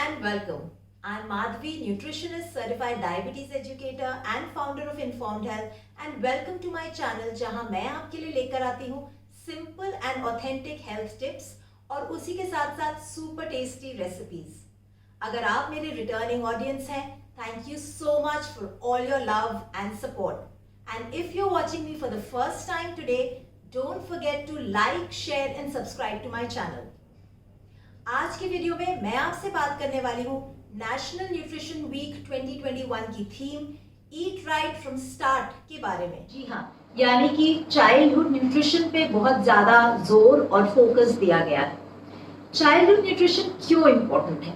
and welcome. I'm Madhvi, nutritionist, certified diabetes educator and founder of Informed Health and welcome to my channel जहां मैं आपके लिए लेकर आती हूं simple and authentic health tips और उसी के साथ साथ सुपर टेस्टी रेसिपीज। अगर आप मेरे रिटर्निंग ऑडियंस हैं, thank you so much for all your love and support. And if you are watching me for the first time today, don't forget to like, share and subscribe to my channel. आज की video में मैं आपसे बात करने वाली हूँ national nutrition week 2021 की theme eat right from start के बारे में। जी हाँ, यानी कि चाइल्डहुड न्यूट्रिशन पे बहुत ज्यादा जोर और फोकस दिया गया है। चाइल्डहुड न्यूट्रिशन क्यों इम्पोर्टेंट है?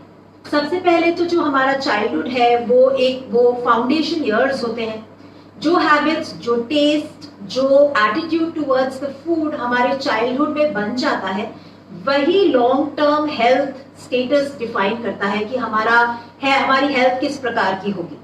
सबसे पहले तो जो हमारा चाइल्डहुड है वो फाउंडेशन ईयर्स होते हैं। जो हैबिट्स, जो टेस्ट, जो एटीट्यूड टुवर्ड्स द फूड हमारे चाइल्डहुड में बन जाता है, वही long term health status define करता है कि हमारी हेल्थ किस प्रकार की होगी।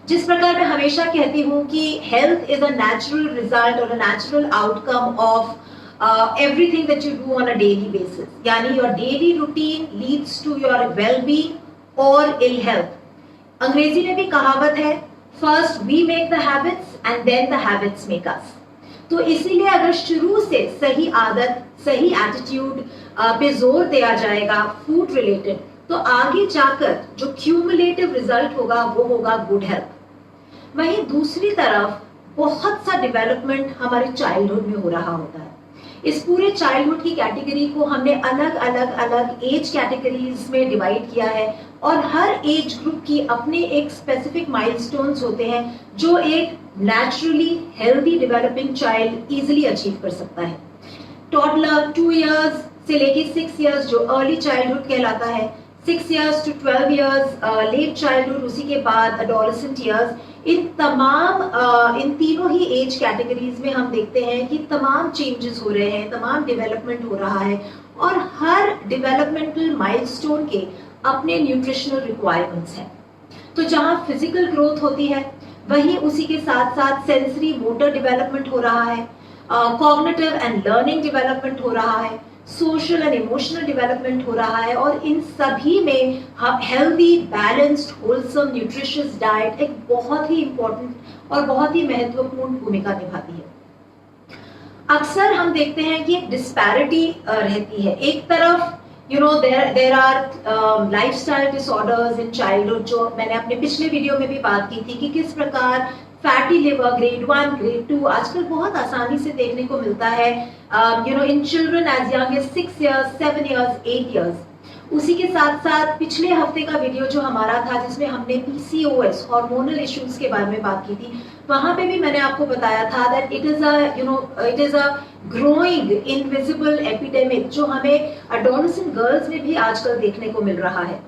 जिस प्रकार मैं हमेशा कहती हूँ कि health is a natural result और a natural outcome of everything that you do on a daily basis, यानी your daily routine leads to your well being और इल हेल्थ। अंग्रेजी में भी कहावत है, first we make the habits and then the habits make us. तो इसीलिए अगर शुरू से सही आदत, सही एटीट्यूड पे जोर दिया जाएगा फूड रिलेटेड, तो आगे जाकर जो क्यूमुलेटिव रिजल्ट होगा वो होगा गुड हेल्थ। वहीं दूसरी तरफ बहुत सा डेवलपमेंट हमारे चाइल्डहुड में हो रहा होता है। इस पूरे चाइल्डहुड की कैटेगरी को हमने अलग एज कैटेगरीज में डिवाइड किया है और हर एज ग्रुप की अपने एक स्पेसिफिक माइलस्टोन्स होते हैं जो एक naturally healthy developing child easily achieve कर सकता है। टॉडलर 2 इयर्स से लेके 6 इयर्स जो अर्ली चाइल्डहुड कहलाता है, 6 years to 12 years late childhood, उसी के बाद एडोलेसेंट इयर्स। इन तीनों ही एज कैटेगरीज में हम देखते हैं कि तमाम चेंजेस हो रहे हैं, तमाम डेवलपमेंट हो रहा है और हर डेवलपमेंटल माइलस्टोन के अपने न्यूट्रिशनल रिक्वायरमेंट्स हैं। तो जहां फिजिकल ग्रोथ होती है, वहीं उसी के साथ साथ सेंसरी मोटर डेवलपमेंट हो रहा है, कॉग्निटिव एंड लर्निंग डेवलपमेंट हो रहा है, सोशल एंड इमोशनल डेवलपमेंट हो रहा है और इन सभी में हम healthy, balanced, wholesome, nutritious diet एक बहुत ही इंपॉर्टेंट और बहुत ही महत्वपूर्ण भूमिका निभाती है। अक्सर हम देखते हैं कि एक डिस्पैरिटी रहती है। एक तरफ there are lifestyle disorders in childhood, जो मैंने अपने पिछले वीडियो में भी बात की थी कि किस प्रकार फैटी लिवर ग्रेड 1, ग्रेड 2 आजकल बहुत आसानी से देखने को मिलता है in children age young age 6 years, 7 years, 8 years. उसी के साथ साथ पिछले हफ्ते का वीडियो जो हमारा था जिसमें हमने PCOS हार्मोनल इश्यूज के बारे में बात की थी, वहां पे भी मैंने आपको बताया था that it is a growing invisible epidemic जो हमें एडोलेसेंट गर्ल्स में भी आजकल देखने को मिल रहा है।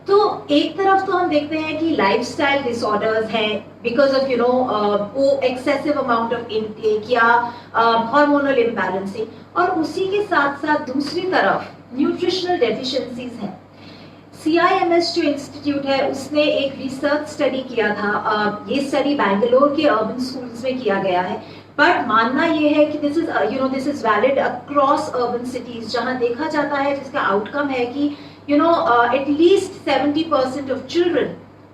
तो एक तरफ तो हम देखते हैं कि लाइफस्टाइल डिसऑर्डर्स हैं बिकॉज ऑफ वो एक्सेसिव अमाउंट ऑफ इनटेक या हार्मोनल इम्बैलेंसिंग, और उसी के साथ साथ दूसरी तरफ न्यूट्रिशनल डेफिशिएंसीज हैं। CIMS जो इंस्टीट्यूट है उसने एक रिसर्च स्टडी किया था। ये स्टडी बैंगलोर के अर्बन स्कूल्स में किया गया है, बट मानना ये है कि this is valid across urban cities, जहां देखा जाता है जिसका आउटकम है कि at least 70% of children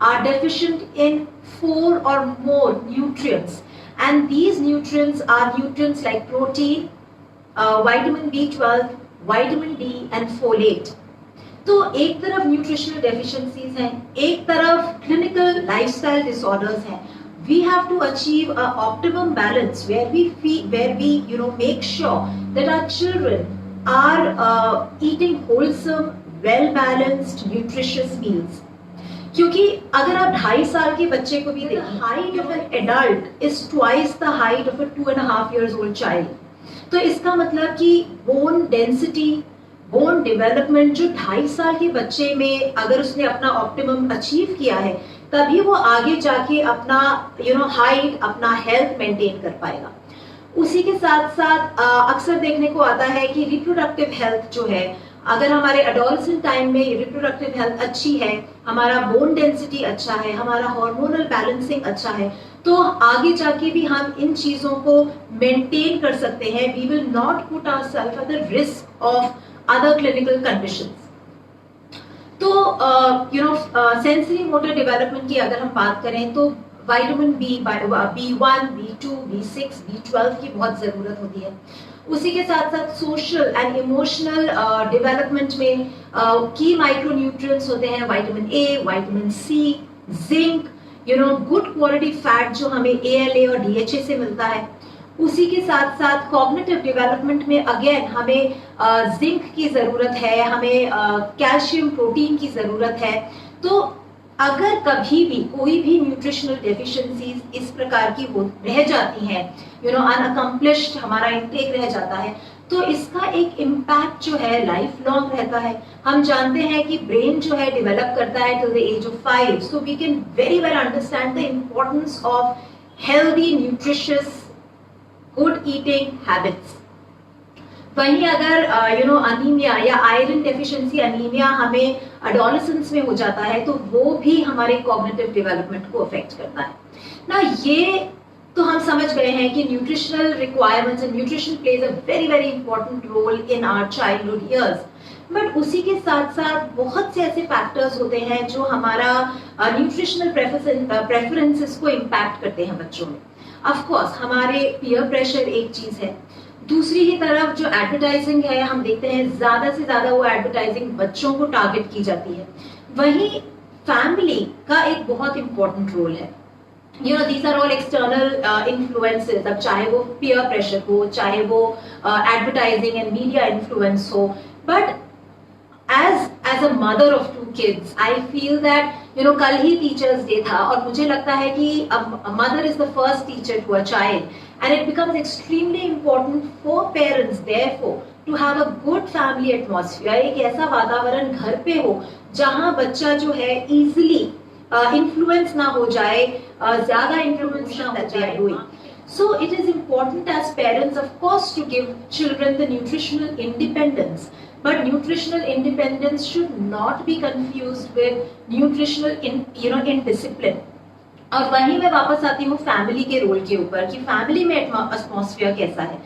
are deficient in 4 or more nutrients, and these nutrients are nutrients like protein, vitamin B12, vitamin D and folate. तो एक तरफ न्यूट्रिशनल डेफिशिएंसीज हैं, एक तरफ क्लिनिकल लाइफस्टाइल डिसऑर्डर्स हैं। We have to achieve a optimum balance where we make sure that our children are eating wholesome, well balanced, nutritious meals. क्योंकि अगर आप 2.5 साल के बच्चे को भी देखें, height of an adult is twice the height of a 2.5 years old child. तो इसका मतलब कि बोन डेंसिटी, बोन डेवलपमेंट जो 2.5 साल के बच्चे में अगर उसने अपना ऑप्टिमम अचीव किया है, तभी वो आगे जाके अपना हाइट, अपना हेल्थ मेंटेन कर पाएगा। उसी के साथ साथ अक्सर देखने को आता है कि रिप्रोडक्टिव हेल्थ जो है, अगर हमारे एडोलेसेंट टाइम में रिप्रोडक्टिव हेल्थ अच्छी है, हमारा बोन डेंसिटी अच्छा है, हमारा हार्मोनल बैलेंसिंग अच्छा है, तो आगे जाके भी हम इन चीजों को मेंटेन कर सकते हैं। We will not put ourselves at the risk of other clinical conditions. तो तो सेंसरी मोटर डेवलपमेंट की अगर हम बात करें तो vitamin B1, B2, B6, B12 की बहुत जरूरत होती है। उसी के साथ साथ सोशल एंड इमोशनल डेवलपमेंट में की माइक्रो न्यूट्रिएंट्स होते हैं vitamin A, vitamin C, zinc, good quality fat जो हमें ALA और DHA से मिलता है। उसी के साथ साथ कॉग्निटिव डेवलपमेंट में अगेन हमें जिंक की जरूरत है, हमें कैल्शियम प्रोटीन की जरूरत है। तो अगर कभी भी कोई भी न्यूट्रिशनल डेफिशिएंसीज इस प्रकार की रह जाती हैं, अनअकम्प्लिश्ड हमारा इंटेक रह जाता है, तो इसका एक इम्पैक्ट जो है लाइफ लॉन्ग रहता है। हम जानते हैं कि ब्रेन जो है डेवलप करता है till the age of 5, so we can very well understand the importance of healthy nutritious good eating habits. वहीं अगर अनीमिया या आयरन डेफिशिएंसी अनीमिया हमें एडोलेसेंस में हो जाता है तो वो भी हमारे कॉग्निटिव डेवलपमेंट को अफेक्ट करता है ना। ये तो हम समझ गए हैं कि nutritional requirements and nutrition plays a very very important role in our childhood years. But उसी के साथ साथ बहुत से ऐसे फैक्टर्स होते हैं जो हमारा न्यूट्रिशनल प्रेफरेंसेस को इम्पैक्ट करते हैं बच्चों में। ऑफ कोर्स हमारे पीयर प्रेशर एक चीज है, दूसरी ही तरफ जो एडवर्टाइजिंग है हम देखते हैं ज्यादा से ज्यादा वो एडवर्टाइजिंग बच्चों को टारगेट की जाती है। वहीं फैमिली का एक बहुत इंपॉर्टेंट रोल है। These are all external influences, अब चाहे वो पीयर प्रेशर हो, चाहे वो एडवर्टाइजिंग एंड मीडिया इन्फ्लुएंस हो। But as a mother of 2 kids, I feel that कल ही टीचर्स डे था और मुझे लगता है कि a mother is the first teacher to a child and it becomes extremely important for parents therefore to have a good family atmosphere, एक ऐसा वातावरण घर पे हो जहां बच्चा जो है easily influence ना हो जाए, ज्यादा influence ना हो जाए। So it is important as parents of course to give children the nutritional independence. But nutritional independence should not be confused with nutritional indiscipline. और वहीं मैं वापस आती हूँ फैमिली के रोल के ऊपर कि फैमिली में एटमॉस्फेयर कैसा है।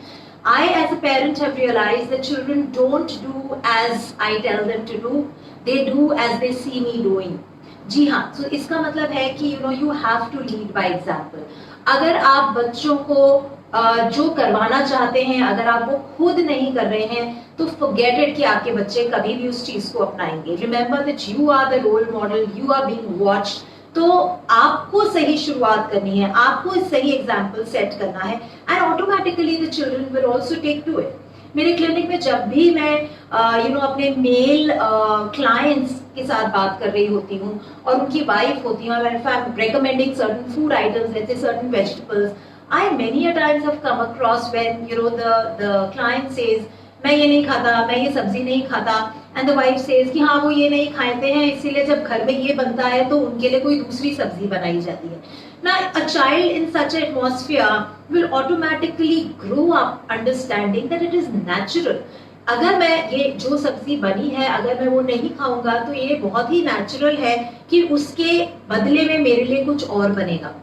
I as a parent have realized that children don't do as I tell them to do, they do as they see me doing. जी हाँ, तो इसका मतलब है कि you have to lead by example. अगर आप बच्चों को जो करवाना चाहते हैं अगर आप वो खुद नहीं कर रहे हैं तो forget it कि आपके बच्चे कभी भी उस चीज को अपनाएंगे। Remember that you are the role model, you are being watched. तो आपको सही शुरुआत करनी है, आपको सही एग्जाम्पल सेट करना है and automatically the children will also take to it. मेरे क्लिनिक में जब भी मैं अपने मेल क्लाइंट्स के साथ बात कर रही होती हूँ और उनकी वाइफ होती है, if I'm recommending certain food items, let's say certain vegetables, I many a times have come across when the client says मैं ये नहीं खाता, मैं ये सब्जी नहीं खाता, and the wife says कि हाँ वो ये नहीं खाते हैं इसीलिए जब घर में ये बनता है तो उनके लिए कोई दूसरी सब्जी बनाई जाती है। Now a child in such an atmosphere will automatically grow up understanding that it is natural. अगर मैं ये जो सब्जी बनी है अगर मैं वो नहीं खाऊंगा तो ये बहुत ही नेचुरल है कि उसके बदले में मेरे लिए कुछ और बनेगा।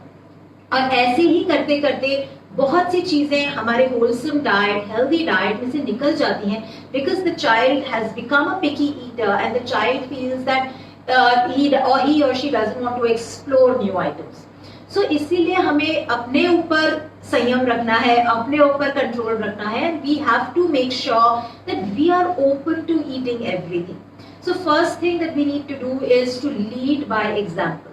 और ऐसे ही करते करते बहुत सी चीजें हमारे होलसम डाइट, हेल्दी डाइट में से निकल जाती हैं because the child has become a picky eater and the child feels that he or she doesn't want to explore new items. So इसीलिए हमें अपने ऊपर संयम रखना है, अपने ऊपर कंट्रोल रखना है and we have to make sure that we are open to eating everything. So first thing that we need to do is to lead by example.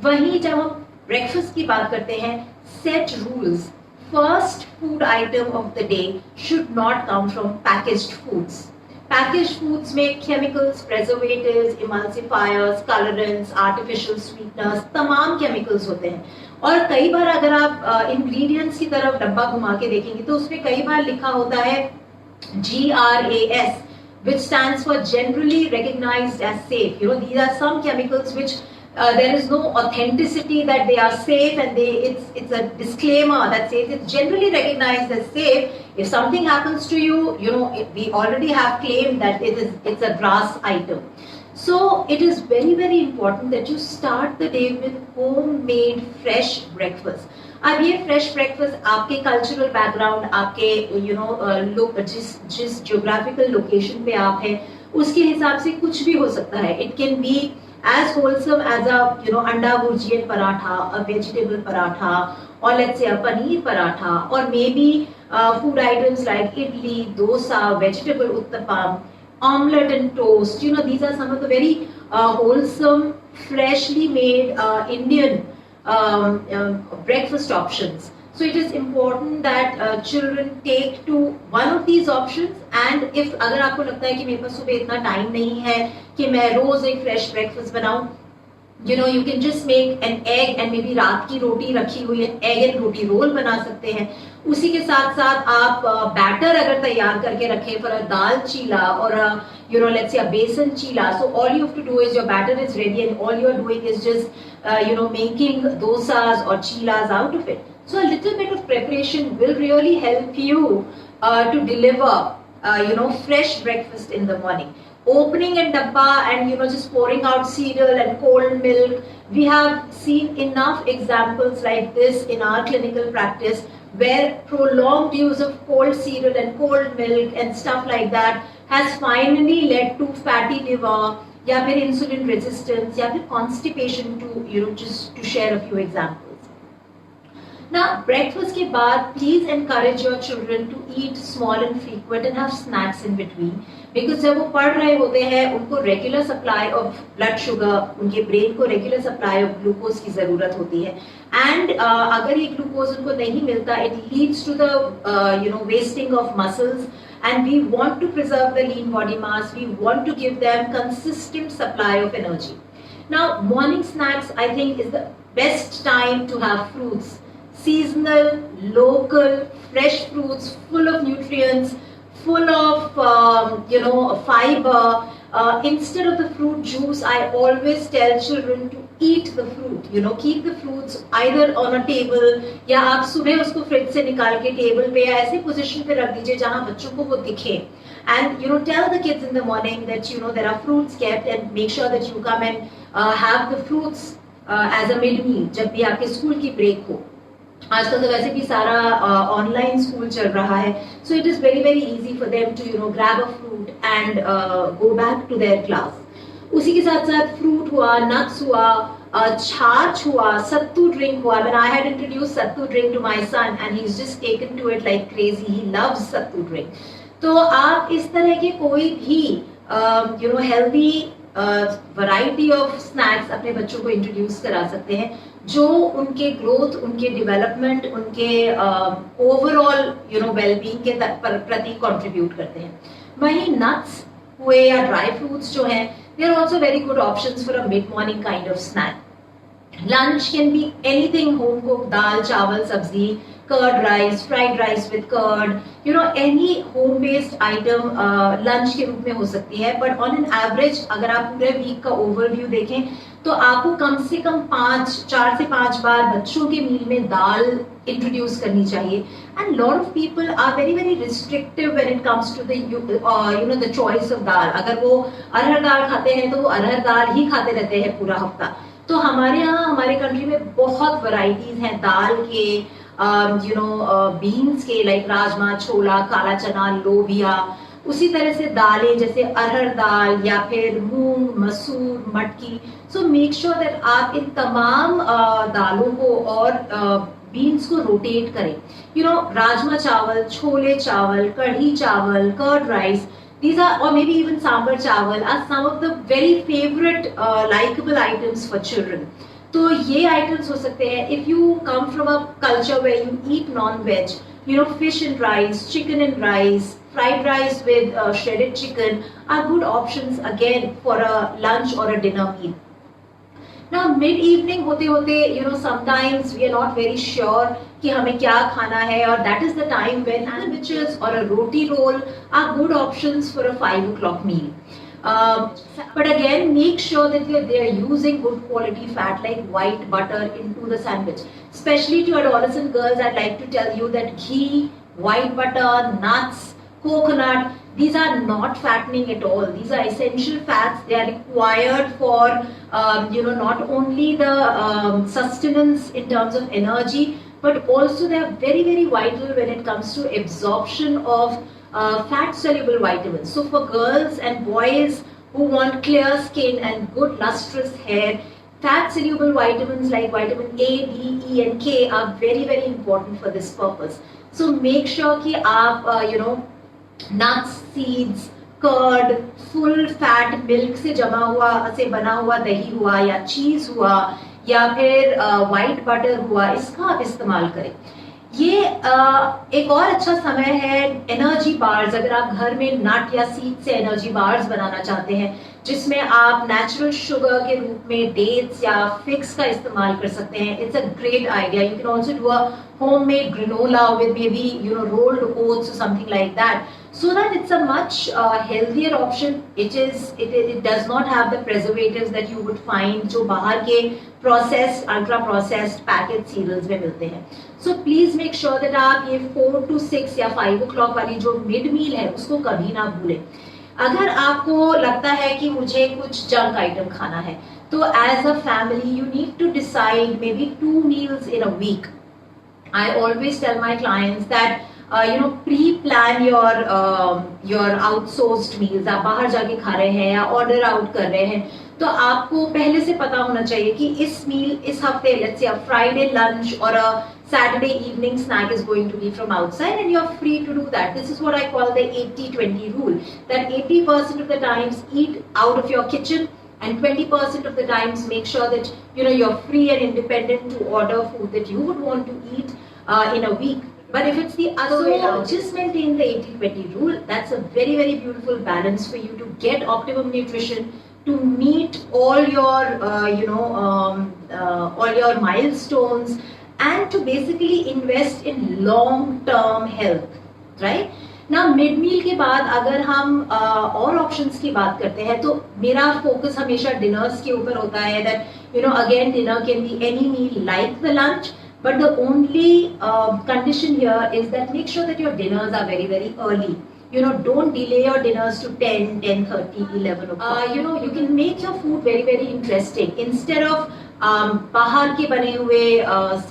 वहीं जब हम ब्रेकफास्ट की बात करते हैं, set rules. First food item of the day should not come from packaged foods. Packaged foods में chemicals, preservatives, emulsifiers, colorants, artificial sweeteners, तमाम chemicals होते हैं। और कई बार अगर आप ingredients की तरफ डब्बा घुमा के देखेंगे तो उसमें कई बार लिखा होता है GRAS, which stands for generally recognized as safe. These are some chemicals which there is no authenticity that they are safe and it's a disclaimer that says it's generally recognized as safe. If something happens to you, we already have claimed that it's a GRAS item. So it is very very important that you start the day with homemade fresh breakfast. अब ये fresh breakfast आपके cultural background, आपके जिस geographical location पे आप हैं उसके हिसाब से कुछ भी हो सकता है. It can be as wholesome as a anda bhurjiyan paratha, a vegetable paratha, or let's say a paneer paratha, or maybe food items like idli, dosa, vegetable uttapam, omelette and toast. These are some of the very wholesome, freshly made Indian breakfast options. So it is important that children take to one of these options. And if अगर आपको लगता है कि मेरे पास सुबह इतना time नहीं है कि मैं रोज एक फ्रेश ब्रेकफास्ट बनाऊं, you can just make an egg and maybe रात की रोटी रखी हुई है, egg and रोटी रोल बना सकते हैं. उसी के साथ साथ आप बैटर अगर तैयार करके रखें for a dal cheela or a let's say a besan cheela. So all you have to do is your batter is ready and all you are doing is just making dosas or cheelas out of it. So a little bit of preparation will really help you to deliver fresh breakfast in the morning. Opening a dabba and just pouring out cereal and cold milk. We have seen enough examples like this in our clinical practice where prolonged use of cold cereal and cold milk and stuff like that has finally led to fatty liver, या फिर insulin resistance, या फिर constipation, to just to share a few examples. Now, breakfast के बाद please encourage your children to eat small and frequent and have snacks in between, because जब वो पढ़ रहे होते हैं उनको regular supply of blood sugar, उनके brain को regular supply of glucose की ज़रूरत होती है. And अगर ये glucose उनको नहीं मिलता, it leads to the wasting of muscles. And we want to preserve the lean body mass. We want to give them consistent supply of energy. Now, morning snacks I think is the best time to have fruits. Seasonal, local, fresh fruits, full of nutrients, full of fiber. Instead of the fruit juice, I always tell children to eat the fruit. Keep the fruits either on a table, या आप सुबह उसको fridge से निकाल के table पे या ऐसे पोजीशन पे रख दीजिए जहाँ बच्चों को वो दिखे. And tell the kids in the morning that there are fruits kept, and make sure that you come and have the fruits as a mid meal जब भी आपके स्कूल की ब्रेक हो. आजकल तो वैसे भी सारा ऑनलाइन स्कूल चल रहा है, so it is very very easy for them to grab a fruit and go back to their class. उसी के साथ साथ फ्रूट हुआ, नट्स हुआ, छाछ हुआ, सत्तू ड्रिंक हुआ. When I had introduced sattu drink to my son and he is just taken to it like crazy. He loves sattu drink. तो आप इस तरह के कोई भी हेल्दी वैरायटी ऑफ स्नैक्स अपने बच्चों को इंट्रोड्यूस करा सकते हैं जो उनके ग्रोथ, उनके डेवलपमेंट, उनके ओवरऑल वेलबींग के प्रति कंट्रीब्यूट करते हैं. वहीं नट्स हुए या ड्राई फ्रूट्स जो हैं, they are also very good options for a mid morning kind of snack. Lunch can be anything home cook, दाल चावल सब्जी, curd rice, fried rice with curd, any home based item lunch के रूप में हो सकती है. But on an average अगर आप पूरे वीक का ओवरव्यू देखें तो आपको कम से कम 4 से 5 बार बच्चों के मील में दाल इंट्रोड्यूस करनी चाहिए. And lot of people are very very restrictive when it comes to the the choice of दाल. अगर वो अरहर दाल खाते हैं तो वो अरहर दाल ही खाते रहते हैं पूरा हफ्ता. तो हमारे यहाँ हमारे कंट्री में बहुत वैरायटीज हैं दाल के, बीन्स के, लाइक राजमा, छोला, काला चना, लोबिया. उसी तरह से दालें जैसे अरहर दाल या फिर मूंग, मसूर, मटकी. सो मेक श्योर दैट आप इन तमाम दालों को और बीन्स को रोटेट करें. राजमा चावल, छोले चावल, कढ़ी चावल, curd rice, these are, or maybe even sambar chawal, are some of the very favorite likable items for children. तो ये आइटम्स हो सकते हैं. If you come from a culture where you eat non veg, fish and rice, chicken and rice, fried rice with shredded chicken are good options again for a lunch or a dinner meal. Now mid evening होते होते sometimes we are not very sure कि हमें क्या खाना है, और that is the time when sandwiches or a roti roll are good options for a 5 o'clock meal. But again, make sure that they are using good quality fat like white butter into the sandwich. Especially to adolescent girls, I'd like to tell you that ghee, white butter, nuts, coconut, these are not fattening at all. These are essential fats. They are required for not only the sustenance in terms of energy, but also they are very, very vital when it comes to absorption of fat soluble vitamins. So for girls and boys who want clear skin and good lustrous hair, fat soluble vitamins like vitamin A, D, E and K are very, very important for this purpose. So make sure कि आप nuts, seeds, curd, full fat milk से जमा हुआ से बना हुआ दही हुआ या चीज हुआ या फिर व्हाइट बटर हुआ, इसका आप इस्तेमाल करें. ये एक और अच्छा समय है एनर्जी बार्स. अगर आप घर में नट या सीड से एनर्जी बार्स बनाना चाहते हैं जिसमें आप नेचुरल शुगर के रूप में डेट्स या फिग्स का इस्तेमाल कर सकते हैं, it's a great idea. You can also do a homemade granola with maybe rolled oats or something like that, so that it's a much healthier option. It does not have the preservatives that you would find जो बाहर के processed, ultra processed packet cereals में मिलते हैं. So please make sure that आप ये 4 to 6 या 5 o'clock वाली जो mid meal है उसको कभी ना भूलें. अगर आपको लगता है कि मुझे कुछ जंक आइटम खाना है, तो as a family you need to decide maybe 2 meals in a week. I always tell my clients that pre-plan your outsourced meals. आप बाहर जाके खा रहे हैं या ऑर्डर आउट कर रहे हैं, तो आपको पहले से पता होना चाहिए कि इस मील इस हफ्ते, let's say a Friday lunch or a Saturday evening snack is going to be from outside, and you're free to do that. This is what I call the 80-20 rule, that 80% of the times eat out of your kitchen and 20% of the times make sure that you're free and independent to order food that you would want to eat in a week. But if it's the other way around, just maintain the 80-20 rule. That's a very, very beautiful balance for you to get optimum nutrition, to meet all your all your milestones, and to basically invest in long-term health, right? ना mid मील के बाद अगर हम और options की बात करते हैं, तो मेरा फोकस हमेशा डिनर्स के ऊपर होता है. That again dinner can be any meal like the lunch, but the only condition here is that make sure that your dinners are very, very early. Don't delay your dinners to 10, 10:30, 11 o'clock. You can make your food very, very interesting. Instead of बाहर के बने हुए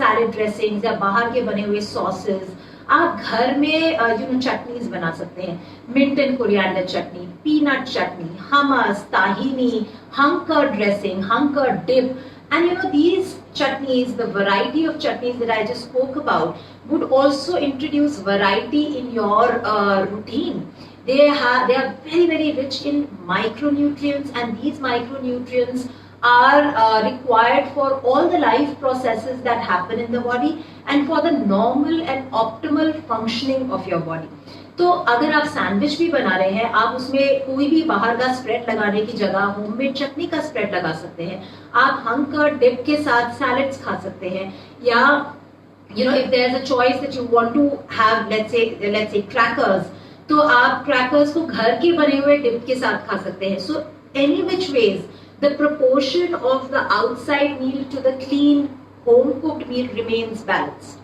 salad dressings या बाहर के बने हुए sauces, आप घर में चटनीज बना सकते हैं. Mint and coriander chutney, peanut chutney, hummus, tahini, hung curd dressing, hung curd dip, and these chutneys, the variety of chutneys that I just spoke about, would also introduce variety in your routine. They are very, very rich in micronutrients, and these micronutrients are required for all the life processes that happen in the body and for the normal and optimal functioning of your body. तो अगर आप sandwich भी बना रहे हैं, आप उसमें कोई भी बाहर का स्प्रेड लगाने की जगह होममेड चटनी का स्प्रेड लगा सकते हैं. आप हंकर डिप के साथ सैलेड्स खा सकते हैं, या if there's a choice that you want to have, let's say crackers, तो आप क्रैकर्स को घर के बने हुए डिप के साथ खा सकते हैं. So any which ways, the proportion of the outside meal to the clean home cooked meal remains balanced.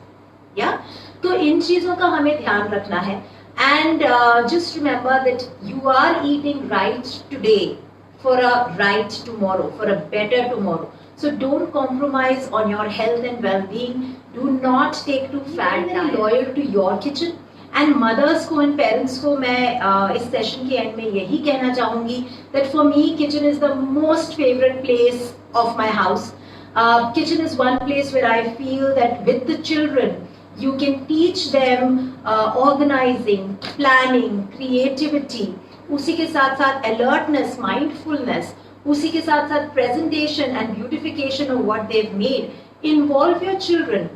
Yeah, तो इन चीजों का हमें ध्यान रखना है. And just remember that you are eating right today for a right tomorrow, for a better tomorrow. So don't compromise on your health and well-being. Do not take too fat and loyal to your kitchen. And mothers को and parents को मैं इस session के end में यही कहना चाहूँगी that for me kitchen is the most favorite place of my house. Kitchen is one place where I feel that with the children you can teach them organizing, planning, creativity, उसी के साथ साथ alertness, mindfulness, उसी के साथ साथ presentation and beautification of what they've made. Involve your children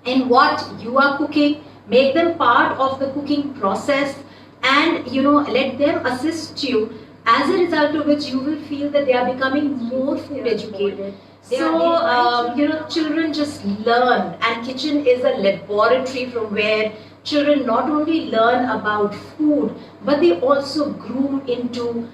in what you are cooking, make them part of the cooking process, and let them assist you, as a result of which you will feel that they are becoming more food educated. So children just learn, and kitchen is a laboratory from where children not only learn about food, but they also groom into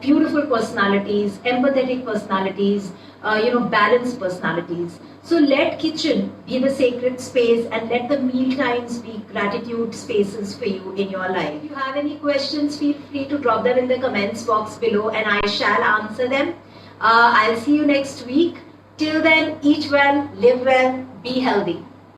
beautiful personalities, empathetic personalities, balanced personalities. So let kitchen be the sacred space, and let the meal times be gratitude spaces for you in your life. If you have any questions, feel free to drop them in the comments box below, and I shall answer them. I'll see you next week. Till then, eat well, live well, be healthy.